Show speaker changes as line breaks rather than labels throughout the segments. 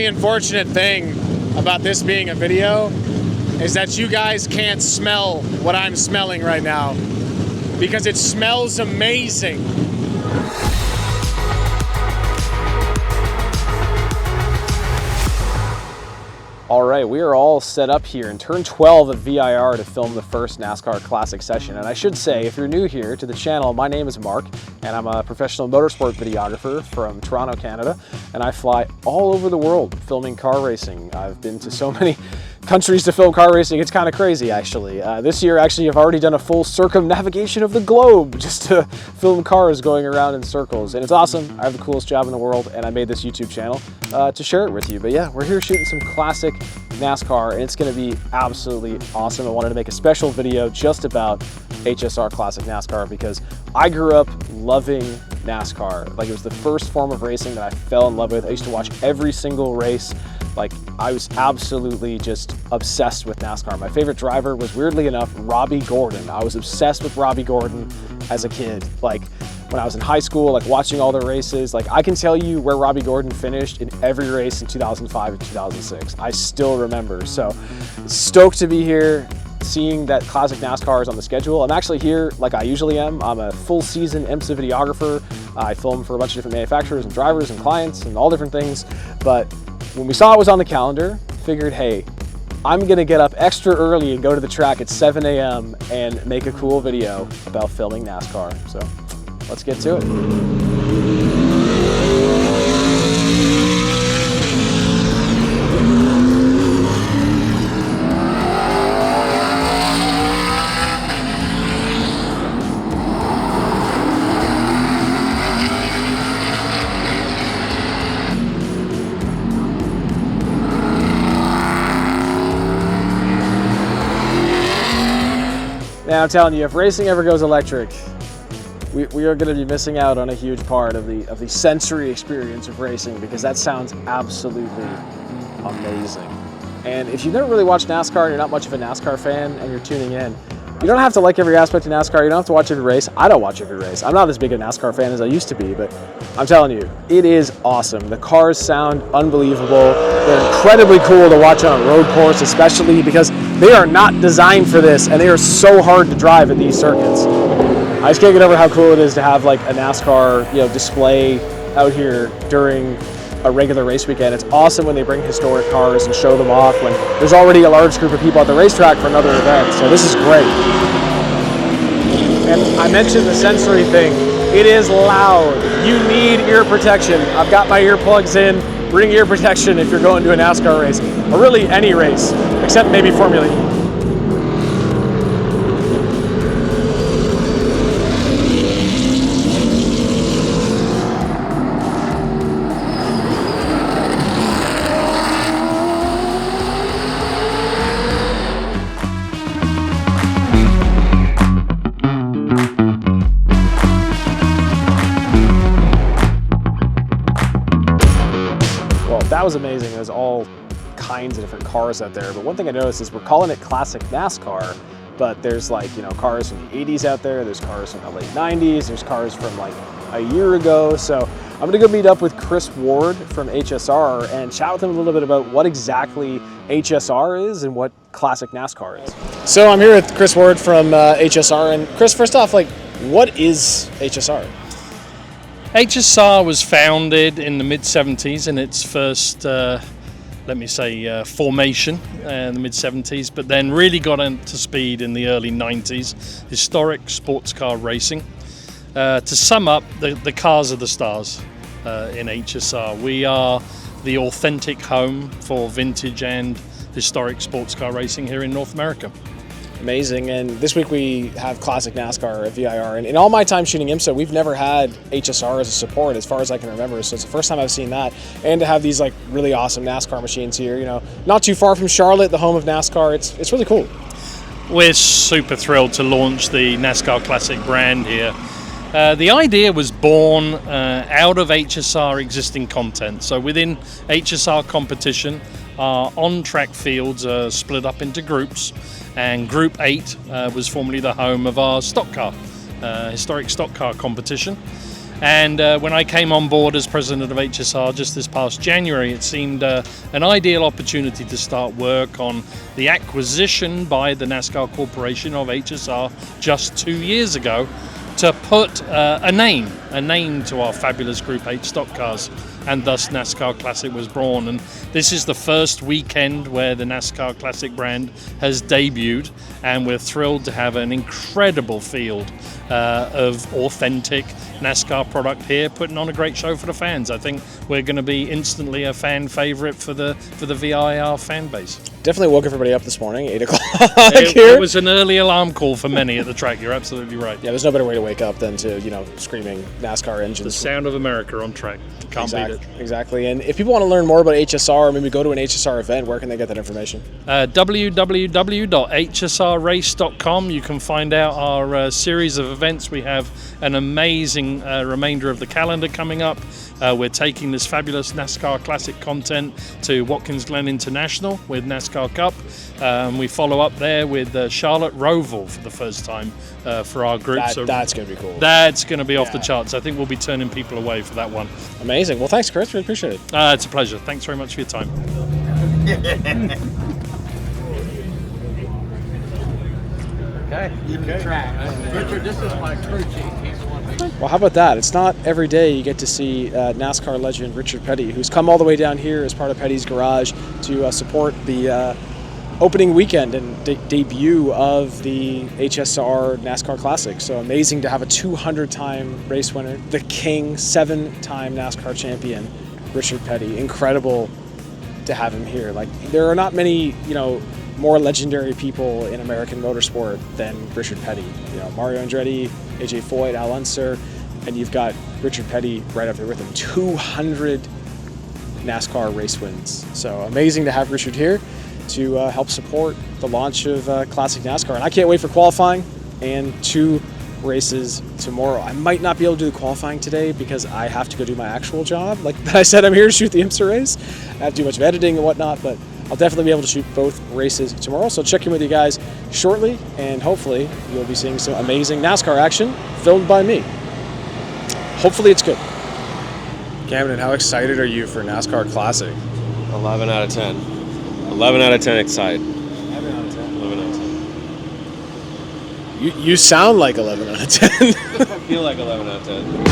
only unfortunate thing about this being a video is that you guys can't smell what I'm smelling right now, because it smells amazing.
All right, we are all set up here in turn 12 of VIR to film the first NASCAR Classic session. And I should say, if you're new here to the channel, my name is Mark, and I'm a professional motorsport videographer from Toronto, Canada, and I fly all over the world filming car racing. I've been to so many countries to film car racing, it's kind of crazy actually. This year actually I've already done a full circumnavigation of the globe just to film cars going around in circles, and it's awesome. I have the coolest job in the world, and I made this YouTube channel to share it with you. But yeah, we're here shooting some classic NASCAR, and it's going to be absolutely awesome. I wanted to make a special video just about HSR Classic NASCAR because I grew up loving NASCAR. Like, it was the first form of racing that I fell in love with. I used to watch every single race. Like, I was absolutely just obsessed with NASCAR. My favorite driver was, weirdly enough, Robbie Gordon. I was obsessed with Robbie Gordon as a kid. Like, when I was in high school, like watching all the races, like I can tell you where Robbie Gordon finished in every race in 2005 and 2006. I still remember. So stoked to be here, seeing that Classic NASCAR is on the schedule. I'm actually here like I usually am. I'm a full season IMSA videographer. I film for a bunch of different manufacturers and drivers and clients and all different things. But when we saw it was on the calendar, figured, hey, I'm gonna get up extra early and go to the track at 7 a.m. and make a cool video about filming NASCAR. So let's get to it. Now, I'm telling you, if racing ever goes electric, we are going to be missing out on a huge part of the sensory experience of racing, because that sounds absolutely amazing. And if you've never really watched NASCAR and you're not much of a NASCAR fan and you're tuning in, you don't have to like every aspect of NASCAR. You don't have to watch every race. I don't watch every race. I'm not as big a NASCAR fan as I used to be, but I'm telling you, it is awesome. The cars sound unbelievable. They're incredibly cool to watch on a road course, especially because they are not designed for this, and they are so hard to drive at these circuits. I just can't get over how cool it is to have like a NASCAR, display out here during a regular race weekend. It's awesome when they bring historic cars and show them off when there's already a large group of people at the racetrack for another event. So this is great. And I mentioned the sensory thing. It is loud. You need ear protection. I've got my earplugs in. Bring ear protection if you're going to a NASCAR race, or really any race, except maybe Formula E. That was amazing. There's all kinds of different cars out there, but one thing I noticed is we're calling it Classic NASCAR, but there's like, cars from the 80s out there, there's cars from the late 90s, there's cars from like a year ago. So I'm gonna go meet up with Chris Ward from HSR and chat with him a little bit about what exactly HSR is and what Classic NASCAR is. So I'm here with Chris Ward from HSR, and Chris, first off, like, what is HSR?
HSR was founded in the mid-70s in its first, formation in the mid-70s, but then really got into speed in the early 90s, historic sports car racing. To sum up, the cars are the stars in HSR. We are the authentic home for vintage and historic sports car racing here in North America.
Amazing. And this week we have Classic NASCAR at VIR, and in all my time shooting IMSA, we've never had HSR as a support as far as I can remember, so it's the first time I've seen that. And to have these like really awesome NASCAR machines here, not too far from Charlotte, the home of NASCAR, it's really cool.
We're super thrilled to launch the NASCAR Classic brand here. The idea was born out of HSR existing content. So within HSR competition, our on-track fields are split up into groups, and Group 8 was formerly the home of our stock car, historic stock car competition. And when I came on board as president of HSR just this past January, it seemed an ideal opportunity to start work on the acquisition by the NASCAR Corporation of HSR just 2 years ago, to put a name to our fabulous Group 8 stock cars, and thus NASCAR Classic was born. And this is the first weekend where the NASCAR Classic brand has debuted, and we're thrilled to have an incredible field of authentic NASCAR product here, putting on a great show for the fans. I think we're going to be instantly a fan favorite for the VIR fan base.
Definitely woke everybody up this morning, 8 o'clock
It was an early alarm call for many at the track. You're absolutely right.
Yeah, there's no better way to wake up than to, screaming NASCAR engines.
The sound of America on track. Can't beat it.
Exactly. And if people want to learn more about HSR, maybe go to an HSR event, where can they get that information?
www.hsrrace.com. You can find out our series of events. We have an amazing remainder of the calendar coming up. We're taking this fabulous NASCAR Classic content to Watkins Glen International with NASCAR Cup. We follow up there with Charlotte Roval for the first time for our group.
That's going to be cool.
That's going to be off the charts. I think we'll be turning people away for that one.
Amazing. Well, thanks, Chris. Really appreciate it.
It's a pleasure. Thanks very much for your time.
Okay.
Richard, this is my crew chief. He's the one who...
Well, how about that? It's not every day you get to see NASCAR legend Richard Petty, who's come all the way down here as part of Petty's Garage to support the opening weekend and debut of the HSR NASCAR Classic. So amazing to have a 200-time race winner, the king, 7-time NASCAR champion, Richard Petty. Incredible to have him here. Like, there are not many, more legendary people in American motorsport than Richard Petty. Mario Andretti, AJ Foyt, Al Unser, and you've got Richard Petty right up there with him. 200 NASCAR race wins. So amazing to have Richard here to help support the launch of Classic NASCAR. And I can't wait for qualifying and 2 races tomorrow. I might not be able to do the qualifying today because I have to go do my actual job. Like I said, I'm here to shoot the IMSA race. I have to do much of editing and whatnot, but I'll definitely be able to shoot both races tomorrow. So check in with you guys shortly, and hopefully you'll be seeing some amazing NASCAR action filmed by me. Hopefully it's good. Camden, how excited are you for NASCAR Classic?
11 out of 10. 11 out of 10 excited.
11 out of 10.
11 out of 10.
You sound like 11 out of 10.
I feel like 11 out of 10.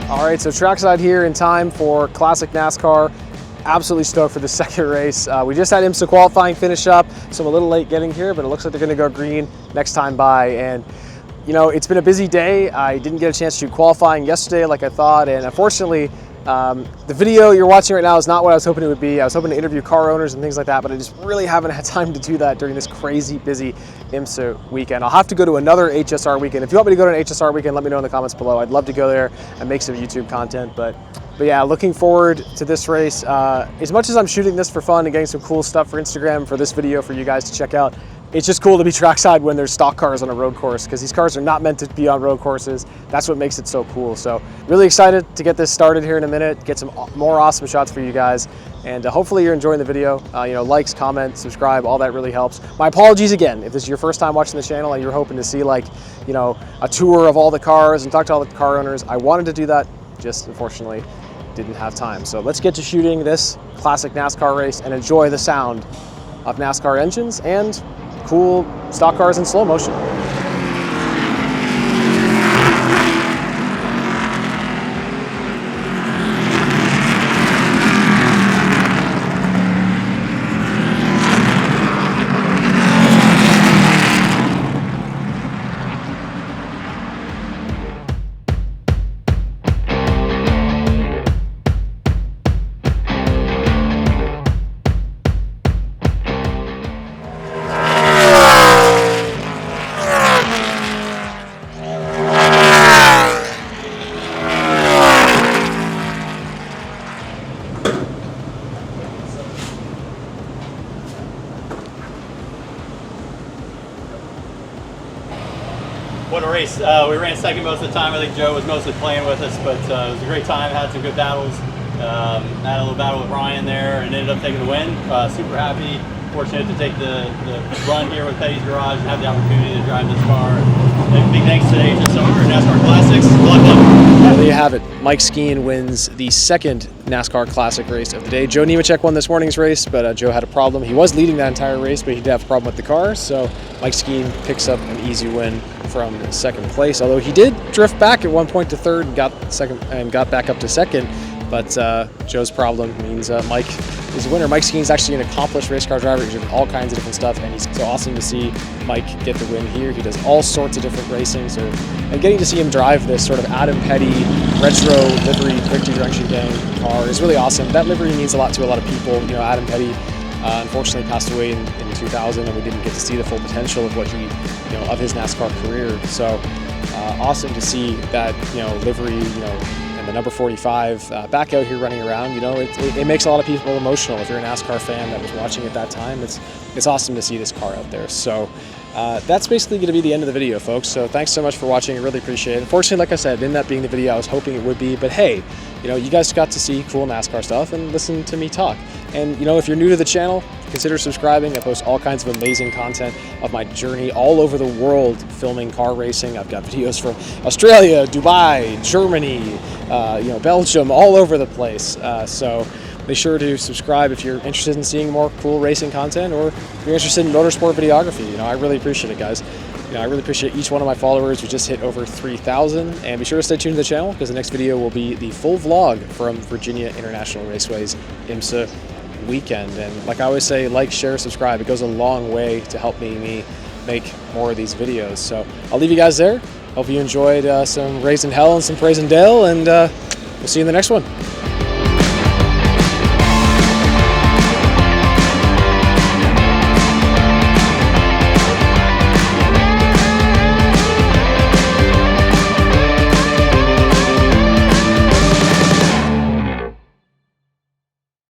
All right, so trackside here in time for Classic NASCAR. Absolutely stoked for the second race. We just had IMSA qualifying finish up, so I'm a little late getting here, but it looks like they're gonna go green next time by. And it's been a busy day. I didn't get a chance to shoot qualifying yesterday like I thought, and unfortunately, the video you're watching right now is not what I was hoping it would be. I was hoping to interview car owners and things like that, but I just really haven't had time to do that during this crazy busy IMSA weekend. I'll have to go to another HSR weekend. If you want me to go to an HSR weekend, let me know in the comments below. I'd love to go there and make some YouTube content, but yeah, looking forward to this race. As much as I'm shooting this for fun and getting some cool stuff for Instagram for this video for you guys to check out, it's just cool to be trackside when there's stock cars on a road course, because these cars are not meant to be on road courses. That's what makes it so cool. So really excited to get this started here in a minute, get some more awesome shots for you guys. And hopefully you're enjoying the video. Likes, comment, subscribe, all that really helps. My apologies again, if this is your first time watching the channel and you're hoping to see a tour of all the cars and talk to all the car owners. I wanted to do that, just unfortunately didn't have time. So let's get to shooting this Classic NASCAR race and enjoy the sound of NASCAR engines and cool stock cars in slow motion.
What a race. We ran second most of the time. I think Joe was mostly playing with us, but it was a great time. Had some good battles. Had a little battle with Ryan there and ended up taking the win. Super happy. Fortunate to take the run here with Petty's Garage and have the opportunity to drive this car. And big thanks to HSR and NASCAR Classics. Good luck.
Well, there you have it. Mike Skeen wins the second NASCAR Classic race of the day. Joe Nemechek won this morning's race, but Joe had a problem. He was leading that entire race, but he did have a problem with the car, so Mike Skeen picks up an easy win from second place. Although he did drift back at one point to third and got back up to second. But Joe's problem means Mike is a winner. Mike Skeen's actually an accomplished race car driver. He's driven all kinds of different stuff, and he's so awesome to see Mike get the win here. He does all sorts of different racing, and getting to see him drive this sort of Adam Petty retro livery Victory Junction Gang car is really awesome. That livery means a lot to a lot of people. You know, Adam Petty unfortunately passed away in 2000, and we didn't get to see the full potential of what he, of his NASCAR career. So awesome to see that, livery, and the number 45 back out here running around. It makes a lot of people emotional. If you're a NASCAR fan that was watching at that time, it's awesome to see this car out there. So that's basically going to be the end of the video, folks. So thanks so much for watching. I really appreciate it. Unfortunately, like I said, it ended up being the video I was hoping it would be. But hey, you guys got to see cool NASCAR stuff and listen to me talk. And if you're new to the channel, consider subscribing. I post all kinds of amazing content of my journey all over the world filming car racing. I've got videos from Australia, Dubai, Germany, Belgium, all over the place. So be sure to subscribe if you're interested in seeing more cool racing content, or if you're interested in motorsport videography. I really appreciate it, guys. I really appreciate each one of my followers. We just hit over 3,000, and be sure to stay tuned to the channel because the next video will be the full vlog from Virginia International Raceway's IMSA weekend. And like I always say, like, share, subscribe. It goes a long way to help me make more of these videos. So I'll leave you guys there. Hope you enjoyed some Raising Hell and some Praising Dale, and we'll see you in the next one.